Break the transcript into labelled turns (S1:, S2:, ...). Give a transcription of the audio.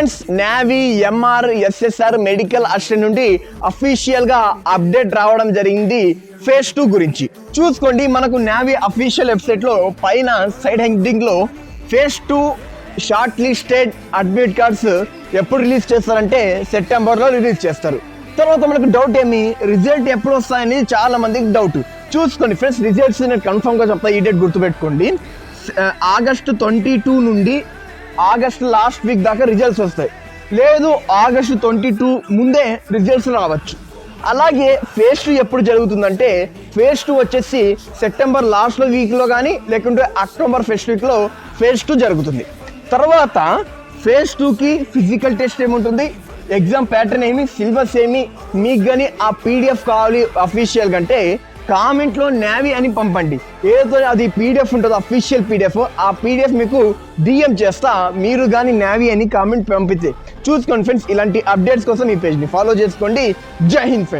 S1: Friends, navy MR SSR medical assistant నుండి official గా update రావడం జరిగింది ఫేజ్ 2 గురించి. చూసుకోండి, మనకు నేవీ అఫీషియల్ వెబ్సైట్ లో పైన సైడ్ హెడ్డింగ్ లో phase 2 short listed admit cards ఎప్పుడు రిలీజ్ చేస్తారంటే సెప్టెంబర్ లో రిలీజ్ చేస్తారు. తర్వాత మనకు డౌట్ ఏమి, రిజల్ట్ ఎప్పుడు వస్తాయని చాలా మందికి డౌట్. చూసుకోండి ఫ్రెండ్స్, రిజల్ట్స్ నేను కన్ఫర్మ్ గా చెప్తా, ఈ డేట్ గుర్తుపెట్టుకోండి. ఆగస్టు 22 నుండి ఆగస్ట్ లాస్ట్ వీక్ దాకా రిజల్ట్స్ వస్తాయి, లేదు ఆగస్టు 22 ముందే రిజల్ట్స్ రావచ్చు. అలాగే ఫేజ్ 2 ఎప్పుడు జరుగుతుందంటే ఫేజ్ 2 వచ్చేసి సెప్టెంబర్ లాస్ట్ వీక్లో కానీ లేకుంటే అక్టోబర్ ఫస్ట్ వీక్లో ఫేజ్ 2 జరుగుతుంది. తర్వాత ఫేజ్ 2కి ఫిజికల్ టెస్ట్ ఏముంటుంది, ఎగ్జామ్ ప్యాటర్న్ ఏమి, సిలబస్ ఏమి, మీకు కానీ ఆ పీడిఎఫ్ కావాలి అఫీషియల్ కంటే కామెంట్లో నేవీ అని పంపండి. ఏదో అది పీడిఎఫ్ ఉంటుందో అఫీషియల్ పీడిఎఫ్, ఆ పీడిఎఫ్ మీకు డిఎం చేస్తా, మీరు కానీ నేవీ అని కామెంట్ పంపితే. చూసుకోండి ఫ్రెండ్స్, ఇలాంటి అప్డేట్స్ కోసం ఈ పేజ్ని ఫాలో చేసుకోండి. జై హింద్ ఫ్రెండ్స్.